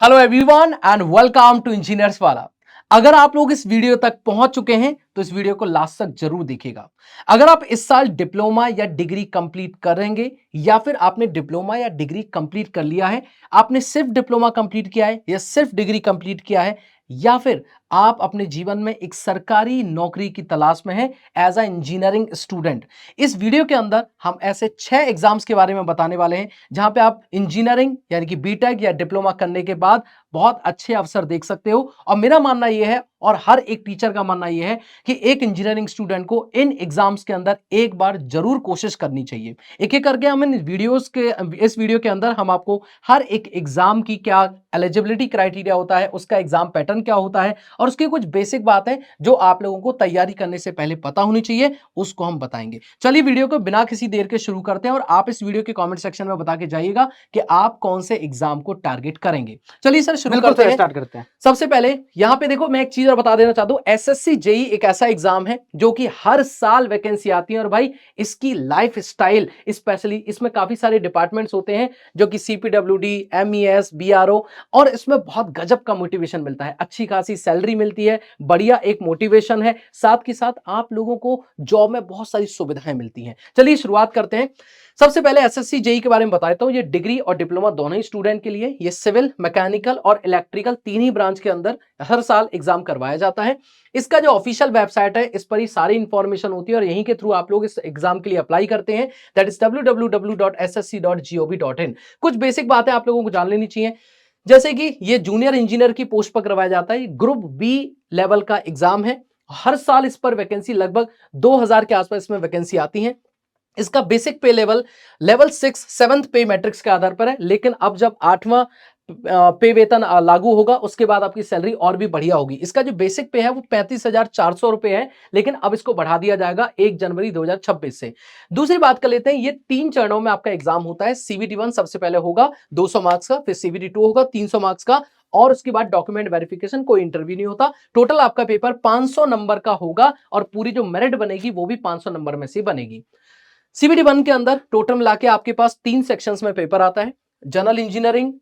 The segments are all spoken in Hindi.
Hello everyone and welcome to engineers वाला। अगर आप लोग इस वीडियो तक पहुंच चुके हैं तो इस वीडियो को लास्ट तक जरूर देखिएगा। अगर आप इस साल डिप्लोमा या डिग्री कंप्लीट करेंगे या फिर आपने डिप्लोमा या डिग्री कंप्लीट कर लिया है, आपने सिर्फ डिप्लोमा कंप्लीट किया है या सिर्फ डिग्री कंप्लीट किया है, या फिर आप अपने जीवन में एक सरकारी नौकरी की तलाश में हैं एज अ इंजीनियरिंग स्टूडेंट, इस वीडियो के अंदर हम ऐसे 6 एग्जाम्स के बारे में बताने वाले हैं जहां पे आप इंजीनियरिंग यानी कि बीटेक या डिप्लोमा करने के बाद बहुत अच्छे अवसर देख सकते हो। और मेरा मानना यह है और हर एक टीचर का मानना यह है कि एक इंजीनियरिंग स्टूडेंट को इन एग्जाम्स के अंदर एक बार जरूर कोशिश करनी चाहिए। एक एक करके हम इस वीडियो के अंदर हम आपको हर एक एग्जाम की क्या एलिजिबिलिटी क्राइटेरिया होता है, उसका एग्जाम पैटर्न क्या होता है और उसकी कुछ बेसिक बातें जो आप लोगों को तैयारी करने से पहले पता होनी चाहिए, उसको हम बताएंगे। चलिए वीडियो को बिना किसी देर के शुरू करते हैं और आप इस वीडियो के कमेंट सेक्शन में बता के जाइएगा कि आप कौन से एग्जाम को टारगेट करेंगे। चलिए सर शुरू करते हैं। स्टार्ट करते हैं। सबसे पहले यहां पे देखो, मैं एक चीज और बता देना चाहता हूं, एसएससी जेई एक ऐसा एग्जाम है जो कि हर साल वैकेंसी आती है और भाई इसकी लाइफ स्टाइल स्पेशली इसमें काफी सारे डिपार्टमेंट्स होते हैं जो कि सीपीडब्ल्यूडी, एमईएस, बीआरओ, और इसमें बहुत गजब का मोटिवेशन मिलता है, अच्छी खासी सैलरी मिलती है, बढ़िया एक मोटिवेशन है, साथ के साथ आप लोगों को जॉब में बहुत सारी सुविधाएं मिलती हैं। चलिए शुरुआत करते हैं। सबसे पहले एसएससी जेई के बारे में बता देता हूं। ये डिग्री और डिप्लोमा दोनों ही स्टूडेंट के लिए, ये सिविल, मैकेनिकल और इलेक्ट्रिकल तीन ही ब्रांच के अंदर हर साल एग्जाम करवाया जाता है। इसका जो ऑफिशियल वेबसाइट है इस पर ही सारी इंफॉर्मेशन होती है और यहीं के थ्रू आप लोग इस एग्जाम के लिए अप्लाई करते हैं, दैट इज www.ssc.gov.in। कुछ बेसिक बातें आप लोगों को जान लेनी चाहिए, जैसे कि ये जूनियर इंजीनियर की पोस्ट पर करवाया जाता है, ग्रुप बी लेवल का एग्जाम है। हर साल इस पर वैकेंसी लगभग 2000 के आसपास इसमें वैकेंसी आती है। इसका बेसिक पे लेवल लेवल 6 7th पे मैट्रिक्स के आधार पर है, लेकिन अब जब 8वां पे वेतन लागू होगा उसके बाद आपकी सैलरी और भी बढ़िया होगी। इसका जो बेसिक पे है वो 35,400 रुपए है, लेकिन अब इसको बढ़ा दिया जाएगा 1 जनवरी 2026 से। दूसरी बात कर लेते हैं, ये 3 चरणों में आपका एग्जाम होता है। सीबीटी 1 सबसे पहले होगा 200 मार्क्स का, फिर सीबीटी 2 होगा 300 मार्क्स का, और उसके बाद डॉक्यूमेंट वेरिफिकेशन, कोई इंटरव्यू नहीं होता। टोटल आपका पेपर 500 नंबर का होगा और पूरी जो मेरिट बनेगी वो भी 500 नंबर में से बनेगी। सीबीटी 1 के अंदर टोटल मिला के आपके पास 3 सेक्शंस में पेपर आता है। जनरल इंजीनियरिंग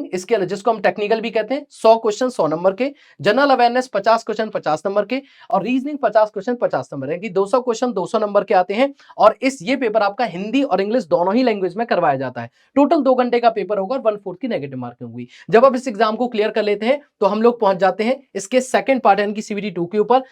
इसके अंदर, जिसको हम टेक्निकल भी कहते हैं, 100 क्वेश्चन 100 नंबर के, जनरल अवेयरनेस 50 क्वेश्चन 50 नंबर के, और रीजनिंग 50 क्वेश्चन 50 नंबर है कि 200 क्वेश्चन 200 नंबर के आते हैं। और ये पेपर आपका हिंदी और इंग्लिश दोनों ही लैंग्वेज में करवाया जाता है। टोटल 2 घंटे का पेपर होगा और 1/4 की नेगेटिव मार्किंग हुई। जब आप इस एग्जाम को क्लियर कर लेते हैं तो हम लोग पहुंच जाते हैं इसके सेकंड पार्ट यानी कि सीबीटी 2 के ऊपर।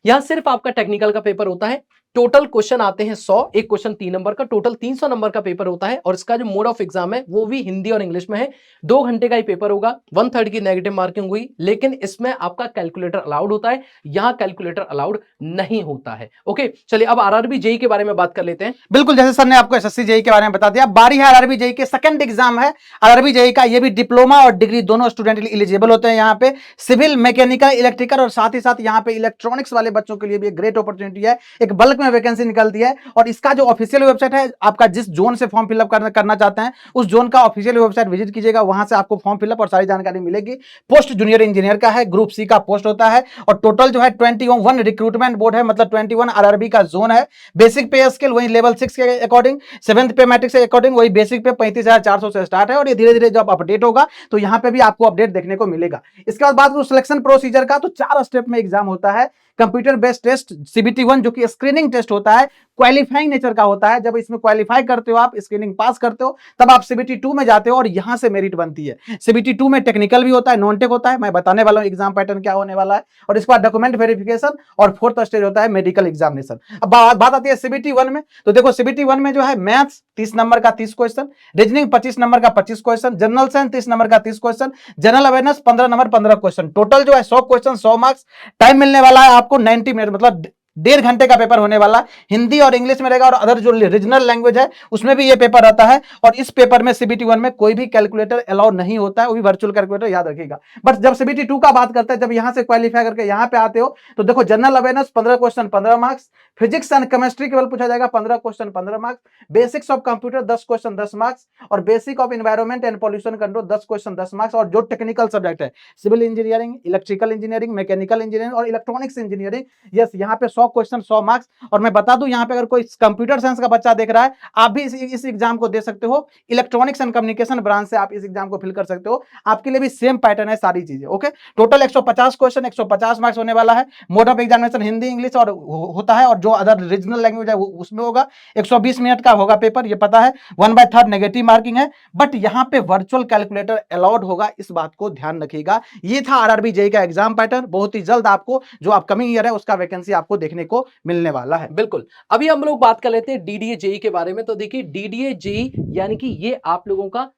यहां सिर्फ आपका टेक्निकल का पेपर होता है। टोटल क्वेश्चन आते हैं 100, एक क्वेश्चन 3 नंबर का, टोटल 300 नंबर का पेपर होता है और इसका जो मोड ऑफ एग्जाम है वो भी हिंदी और इंग्लिश में है। 2 घंटे का ही पेपर होगा, 1/3 की नेगेटिव मार्किंग हुई, लेकिन इसमें आपका कैलकुलेटर अलाउड होता है, यहां कैलकुलेटर अलाउड नहीं होता है। ओके, चलिए अब आरआरबी जेई के बारे में बात कर लेते हैं। बिल्कुल, जैसे सर ने आपको एसएससी जेई के बारे में बता दिया, बारी है आरआरबी जेई के सेकंड एग्जाम है आरआरबी जेई का। ये भी डिप्लोमा और डिग्री दोनों स्टूडेंट एलिजिबल होते हैं। यहाँ पे सिविल, मैकेनिकल, इलेक्ट्रिकल और साथ ही साथ यहाँ पे इलेक्ट्रॉनिक्स वाले बच्चों के लिए भी एक ग्रेट अपॉर्चुनिटी है। एक बल्क में वैकेंसी निकलती है और इसका जो ऑफिशियल वेबसाइट है, आपका जिस जोन से फॉर्म फिलअप करना चाहते हैं उस जोन का ऑफिशियल वेबसाइट विजिट कीजिएगा, वहां से आपको फॉर्म फिलअप और सारी जानकारी मिलेगी। पोस्ट जूनियर इंजीनियर का है, ग्रुप सी का पोस्ट होता है और टोटल जो है 21 रिक्रूटमेंट बोर्ड है, मतलब 21 आरआरबी का जोन है। बेसिक पे स्केल वही लेवल 6 के अकॉर्डिंग, 7th पे मैट्रिक्स के अकॉर्डिंग वही बेसिक पे 35,400 से स्टार्ट है और ये धीरे धीरे जब अपडेट होगा तो यहाँ पे भी आपको अपडेट देखने को मिलेगा। इसके बाद बात करूं सिलेक्शन प्रोसीजर का, तो 4 स्टेप में एग्जाम होता है। कंप्यूटर बेस्ड टेस्ट सीबीटी 1 जो कि स्क्रीनिंग टेस्ट होता है, क्वालिफाइंग नेचर का होता है। जब इसमें क्वालिफाई करते हो, आप स्क्रीनिंग पास करते हो, तब आप सीबीटी 2 में जाते हो और यहां से मेरिट बनती है। सीबीटी 2 में टेक्निकल भी होता है, नॉन टेक होता है, मैं बताने वाला हूं एग्जाम पैटर्न क्या होने वाला है। और इसके बाद डॉक्यूमेंट वेरिफिकेशन और 4th स्टेज होता है मेडिकल एग्जामिनेशन। अब बात आती है सीबीटी 1 में, तो देखो सीबीटी 1 में जो है मैथ्स 30 नंबर का 30 क्वेश्चन, रीजनिंग 25 नंबर का 25 क्वेश्चन, जनरल साइंस 30 नंबर का 30 question, general awareness 15 number 15 question, total जो है 100 क्वेश्चन 100 मार्क्स। टाइम मिलने वाला है आपको 90 मिनट, मतलब 1.5 घंटे का पेपर होने वाला। हिंदी और इंग्लिश में रहेगा और अदर जो रीजनल लैंग्वेज है उसमें भी ये पेपर आता है। और इस पेपर में सीबीटी 1 में कोई भी कैलकुलेटर अलाउ नहीं होता है, वो भी वर्चुअल कैलकुलेटर, याद रखिएगा। बट जब सीबीटी 2 का बात करते हैं, जब यहां से क्वालिफाई करके यहां पे आते हो तो देखो general awareness 15 question 15 marks, physics and chemistry केवल पूछा जाएगा 15 question 15 marks, basics of computer 10 question 10 marks और basic of environment and pollution control 10 question 10 marks. और जो टेक्निकल सब्जेक्ट है, civil engineering, electrical engineering, mechanical engineering और इलेक्ट्रॉनिक्स इंजीनियरिंग, यस यहाँ पे 100 क्वेश्चन 100 मार्क्स। और मैं बता दूं यहाँ पे अगर कोई कंप्यूटर साइंस का बच्चा देख रहा है, आप भी इस एग्जाम को दे सकते हो। इलेक्ट्रॉनिक्स एंड कम्युनिकेशन ब्रांच से आप इस एग्जाम को फिल कर सकते हो, आपके लिए भी सेम पैटर्न है सारी चीजें। ओके, टोटल 150 क्वेश्चन, 150 मार्क्स होने वाला है। Mode of examination Hindi English और होता है, और जो अदर रीजनल लैंग्वेज है उसमें होगा। 120 मिनट का होगा पेपर, ये पता है। 1/3 नेगेटिव मार्किंग है, बट यहाँ पे वर्चुअल कैलकुलेटर अलाउड होगा, इस बात को ध्यान रखिएगा। ये था आरआरबी जेईई का एग्जाम पैटर्न। बहुत ही जल्द आपको जो अपकमिंग ईयर है उसका वैकेंसी आपको देखने को मिलने वाला है। बिल्कुल। अभी हम लोग बात कर लेते हैं डीडीए जेईई के बारे में। तो देखिए डीडीए जेईई यानी कि ये आप लोगों का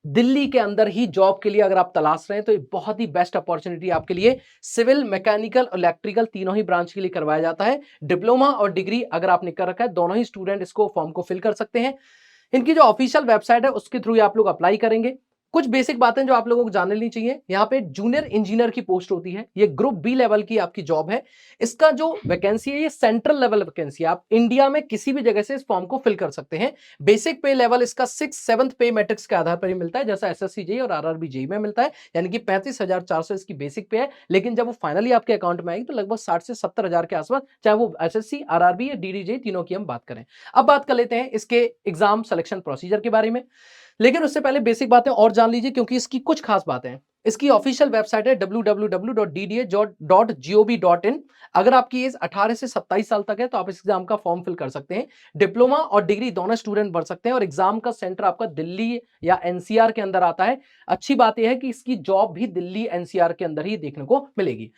दिल्ली के अंदर ही जॉब के लिए अगर आप तलाश रहे हैं तो ये बहुत ही बेस्ट अपॉर्चुनिटी आपके लिए। सिविल, मैकेनिकल, इलेक्ट्रिकल तीनों ही ब्रांच के लिए करवाया जाता है। डिप्लोमा और डिग्री अगर आपने कर रखा है, दोनों ही स्टूडेंट इसको फॉर्म को फिल कर सकते हैं। इनकी जो ऑफिशियल वेबसाइट है उसके थ्रू आप लोग अप्लाई करेंगे। कुछ बेसिक बातें जो आप लोगों को जान लेनी चाहिए, यहाँ पे जूनियर इंजीनियर की पोस्ट होती है, ये ग्रुप बी लेवल की आपकी जॉब है। इसका जो वैकेंसी है ये सेंट्रल लेवल वैकेंसी है, आप इंडिया में किसी भी जगह से इस फॉर्म को फिल कर सकते हैं। बेसिक पे लेवल इसका 6-7 पे मैट्रिक्स के आधार पर ही मिलता है, जैसा एसएससी जेईई और आरआरबी जेईई में मिलता है, यानी कि 35,400 इसकी बेसिक पे है। लेकिन जब वो फाइनली आपके अकाउंट में आएगी तो लगभग 60 से 70 हजार के आसपास, चाहे वो एसएससी, आरआरबी या डीडी जेईई तीनों की हम बात करें। अब बात कर लेते हैं इसके एग्जाम सिलेक्शन प्रोसीजर के बारे में, लेकिन उससे पहले बेसिक बातें और जान लीजिए क्योंकि इसकी कुछ खास बातें हैं। इसकी ऑफिशियल वेबसाइट है www.dda.gov.in। अगर आपकी एज 18 से 27 साल तक है तो आप इस एग्जाम का फॉर्म फिल कर सकते हैं। डिप्लोमा और डिग्री दोनों स्टूडेंट भर सकते हैं, और एग्जाम का सेंटर आपका दिल्ली या एनसीआर के अंदर आता है। अच्छी बात यह है कि इसकी जॉब भी दिल्ली एनसीआर के अंदर ही देखने को मिलेगी।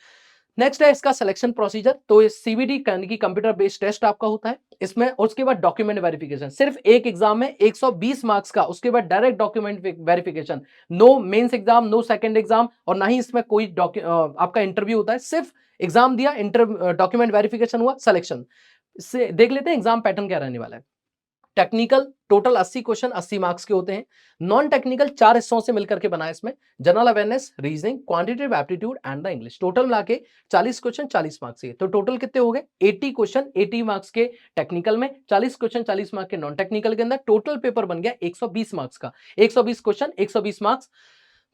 नेक्स्ट है इसका सिलेक्शन प्रोसीजर। तो सीबीटी की कंप्यूटर बेस्ड टेस्ट आपका होता है इसमें, और उसके बाद डॉक्यूमेंट वेरिफिकेशन। सिर्फ एक एग्जाम है 120 मार्क्स का, उसके बाद direct document verification. No mains exam, no second exam, और ना ही इसमें कोई आपका इंटरव्यू होता है। सिर्फ एग्जाम दिया, डॉक्यूमेंट वेरिफिकेशन हुआ, सिलेक्शन। इससे देख लेते हैं एग्जाम पैटर्न क्या रहने वाला है। टेक्निकल टोटल 80 क्वेश्चन 80 मार्क्स के होते हैं। नॉन टेक्निकल 4 हिस्सों से मिलकर के बना है इसमें, general awareness, reasoning, quantitative aptitude and the English. Total मिला के 40 क्वेश्चन 40 मार्क्स के। तो टोटल कितने हो गए? 80 क्वेश्चन 80 मार्क्स के टेक्निकल में, 40 क्वेश्चन 40 मार्क्स के नॉन टेक्निकल के अंदर। टोटल पेपर बन गया 120 मार्क्स का। 120 question 120 marks.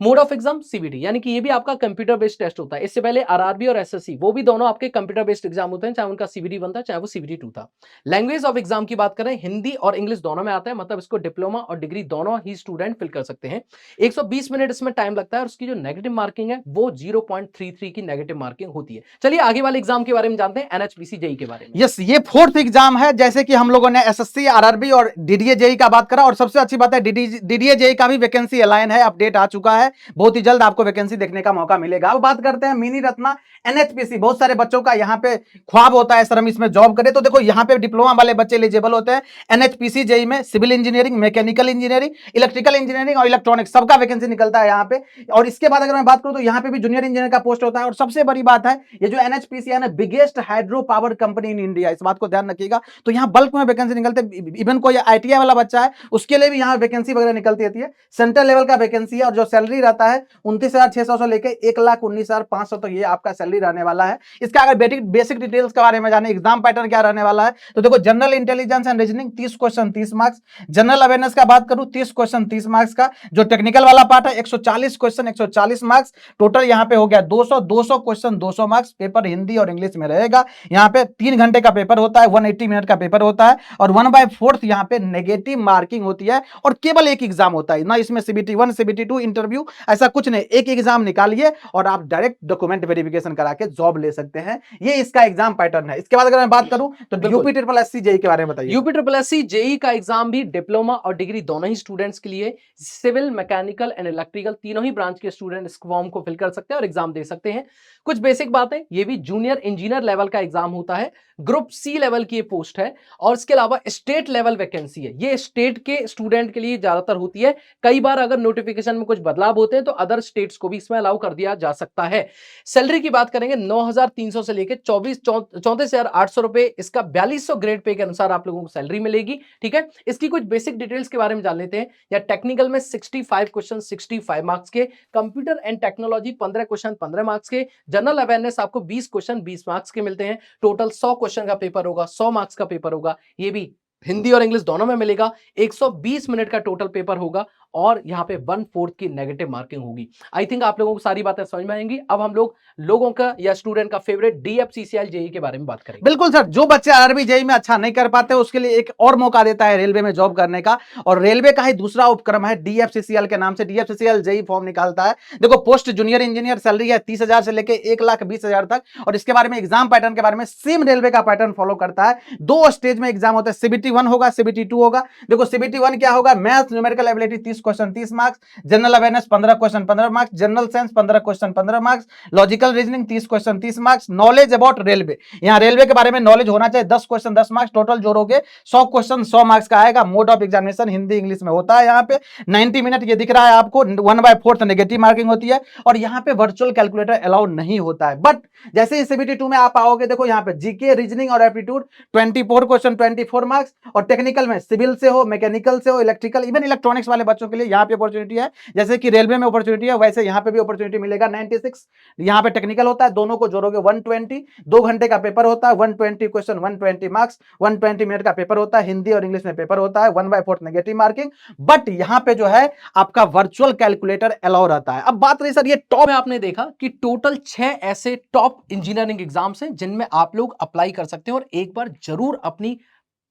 Mode of exam CBT, यानी कि ये भी आपका कंप्यूटर बेस्ड टेस्ट होता है। इससे पहले आरआरबी और एसएससी वो भी दोनों आपके कंप्यूटर बेस्ड एग्जाम होते हैं, चाहे उनका सीबीटी 1 था चाहे वो सीबीटी 2 था। लैंग्वेज ऑफ एग्जाम की बात करें, हिंदी और इंग्लिश दोनों में आता है, मतलब इसको डिप्लोमा और डिग्री दोनों ही स्टूडेंट फिल कर सकते हैं। 120 मिनट इसमें टाइम लगता है, और उसकी जो नेगेटिव मार्किंग है वो 0.33 की नेगेटिव मार्किंग होती है। चलिए आगे वाले एग्जाम के बारे में जानते हैं, एनएचपीसी जेईई के बारे में। यस, ये 4th एग्जाम है। जैसे कि हम लोगों ने एसएससी, आरआरबी और डीडीए जेईई का बात करा, और सबसे अच्छी बात है डीडीए जेईई का भी वैकेंसी अलाइन है, अपडेट आ चुका है। बहुत ही जल्द आपको वैकेंसी देखने का मौका मिलेगा। अब बात करते हैं मिनी रत्ना एनएचपीसी। बहुत सारे बच्चों का यहाँ पे ख्वाब होता है सर हम इसमें जॉब करें, तो देखो यहाँ पे डिप्लोमा वाले बच्चे एलिजिबल होते हैं। एनएचपीसी जेईई में civil engineering, mechanical engineering, electrical engineering और इलेक्ट्रॉनिक्स सबका वैकेंसी निकलता है यहाँ पे। और इसके बाद अगर मैं बात करूँ तो यहाँ पे भी जूनियर इंजीनियर का पोस्ट होता है। और सबसे बड़ी बात है, ये जो एनएचपीसी है ना, biggest hydro power company in India, इस बात को ध्यान रखिएगा। तो यहाँ बल्क में वैकेंसी निकलते हैं। इवन कोई आईटीआई वाला बच्चा है उसके लिए भी यहाँ वैकेंसी वगैरह निकलती रहती है। सेंट्रल लेवल का वैकेंसी है, और जो सैलरी रहता है 29,600 से लेकर 1,19,500 तो ये आपका सैलरी रहने वाला है। इसका अगर बेसिक डिटेल्स के बारे में जाने, एग्जाम पैटर्न क्या रहने वाला है, तो देखो general intelligence and reasoning 30 question 30 marks. General awareness का बात करूं 30 क्वेश्चन 30 मार्क्स का। जो टेक्निकल वाला पार्ट है 140 क्वेश्चन 140 मार्क्स। टोटल यहाँ पे हो गया 200 क्वेश्चन 200 मार्क्स। पेपर हिंदी और इंग्लिश में रहेगा। यहाँ पे 3 घंटे का पेपर होता है, 180 मिनट का पेपर होता है, और 1/4 यहाँ पे नेगेटिव मार्किंग होती है। और केवल एक एग्जाम होता है ना, इसमें सीबीटी 1 सीबीटी 2 इंटरव्यू ऐसा कुछ नहीं। एक एग्जाम निकालिए और आप डायरेक्ट डॉक्यूमेंट वेरिफिकेशन करा के जॉब ले सकते हैं। ये इसका एग्जाम पैटर्न है। इसके बाद अगर मैं बात करूं तो यूपी ट्रिपल एससी जेईई के बारे में बताइए। यूपी ट्रिपल एससी जेईई का एग्जाम भी डिप्लोमा और डिग्री दोनों ही स्टूडेंट्स के लिए, सिविल, मैकेनिकल एंड इलेक्ट्रिकल तीनों ही ब्रांच के स्टूडेंट इस फॉर्म को फिल कर सकते हैं और एग्जाम दे सकते हैं। कुछ बेसिक बातें, ये भी जूनियर इंजीनियर लेवल का एग्जाम होता है, ग्रुप सी लेवल की ये पोस्ट है, और इसके अलावा स्टेट लेवल वैकेंसी है। ये स्टेट के स्टूडेंट के लिए ज्यादातर होती है। कई बार अगर नोटिफिकेशन में कुछ बदलाव होते हैं तो अदर स्टेट्स को भी इसमें अलाउ कर दिया जा सकता है। सैलरी की बात करेंगे 9,300 से लेकर 34,800 रुपए, इसका 4200 ग्रेड पे के अनुसार आप लोगों को सैलरी मिलेगी। ठीक है, इसकी कुछ बेसिक डिटेल्स के बारे में जान लेते हैं। या टेक्निकल में 65 क्वेश्चन 65 मार्क्स के, computer and technology 15 question 15 marks के, जनरल अवेयरनेस आपको 20 क्वेश्चन 20 मार्क्स के मिलते हैं। टोटल 100 क्वेश्चन का पेपर होगा, 100 मार्क्स का पेपर होगा। ये भी हिंदी और इंग्लिश दोनों में मिलेगा। 120 मिनट का टोटल पेपर होगा, और यहाँ पे 1/4 की नेगेटिव मार्किंग होगी। आई थिंक आप लोगों को सारी बातें समझ में आएंगी। अब हम लोगों का या स्टूडेंट का फेवरेट DFCCL जेई के बारे में बात करेंगे। बिल्कुल सर, जो बच्चे आरआरबी जेई में अच्छा नहीं कर पाते उसके लिए एक और मौका देता है रेलवे में जॉब करने का, और रेलवे का ही दूसरा उपक्रम है DFCCL के नाम से। DFCCL जेई फॉर्म निकालता है। देखो, पोस्ट जूनियर इंजीनियर सैलरी है 30,000 से लेके 1,20,000 तक, और इसके बारे में एग्जाम पैटर्न के बारे में सेम रेलवे का पैटर्न फॉलो करता है। 2 स्टेज में एग्जाम होता है, CBT 1 होगा, CBT 2 होगा। देखो, CBT 1 क्या होगा? Maths numerical ability 30 question 30 marks, general awareness 15 question 15 marks, general science 15 question 15 marks, logical reasoning 30 question 30 marks, knowledge about railway, यहाँ रेलवे के बारे में नॉलेज होना चाहिए 10 क्वेश्चन 10 मार्क्स, टोटल जोड़ोगे 100 क्वेश्चन 100 मार्क्स का आएगा। Mode of examination Hindi English में होता है। यहाँ पे 90 मिनट ये दिख रहा है आपको, 1/4 नेगेटिव मार्किंग होती है, और यहाँ पे वर्चुअल कैलकुलेटर अलाउड नहीं होता है। बट जैसे ही CBT 2 में आप आओगे, देखो यहाँ पे जीके रीजनिंग और एप्टीट्यूड 24 क्वेश्चन 24 मार्क्स, और टेक्निकल में सिविल से हो, मैकेनिकल से हो, इलेक्ट्रिकल, इवन इलेक्ट्रॉनिक्स वाले बच्चों के लिए यहाँ पे अपॉर्चुनिटी है। जैसे कि रेलवे में अपॉर्चुनिटी है, वैसे यहाँ पे भी अपॉर्चुनिटी मिलेगा। 96 यहाँ पे टेक्निकल होता है, दोनों को जोड़ोगे 120, 2 घंटे का पेपर होता है, 120 क्वेश्चन 120 मार्क्स, 120 मिनट का पेपर होता है, हिंदी और इंग्लिश में पेपर होता है, 1/4 नेगेटिव मार्किंग। बट यहाँ पे जो है आपका वर्चुअल कैलकुलेटर अलाउ रहता है। अब बात रही सर ये टॉप में, आपने देखा कि टोटल 6 ऐसे टॉप इंजीनियरिंग एग्जाम्स हैं जिनमें आप लोग अप्लाई कर सकते हैं और एक बार जरूर अपनी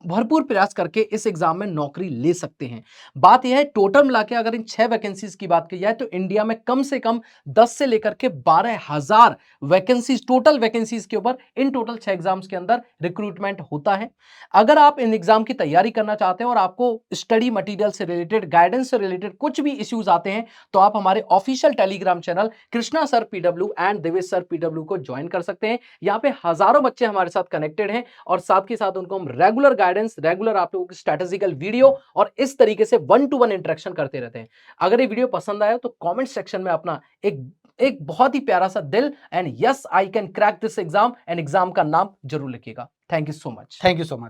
भरपूर प्रयास करके इस एग्जाम में नौकरी ले सकते हैं। बात यह है, टोटल मिला के अगर इन 6 वैकेंसीज की बात की जाए तो इंडिया में कम से कम 10 से लेकर के 12,000 वैकेंसीज, टोटल वैकेंसीज के ऊपर इन टोटल 6 एग्जाम्स के अंदर रिक्रूटमेंट होता है। अगर आप इन एग्जाम की तैयारी करना चाहते हैं और आपको स्टडी मटेरियल से रिलेटेड, गाइडेंस से रिलेटेड कुछ भी इश्यूज आते हैं, तो आप हमारे official Telegram channel Krishna sir PW and Devesh sir PW को ज्वाइन कर सकते हैं। यहाँ पे हजारों बच्चे हमारे साथ कनेक्टेड हैं और साथ ही साथ उनको हम रेगुलर आप लोगों की स्ट्रेटेजिकल वीडियो और इस तरीके से 1-to-1 इंटरेक्शन करते रहते हैं। अगर ये वीडियो पसंद आया तो कमेंट सेक्शन में अपना एक बहुत ही प्यारा सा दिल and yes I can crack this exam and exam का नाम जरूर लिखिएगा। Thank you so much. Thank you so much.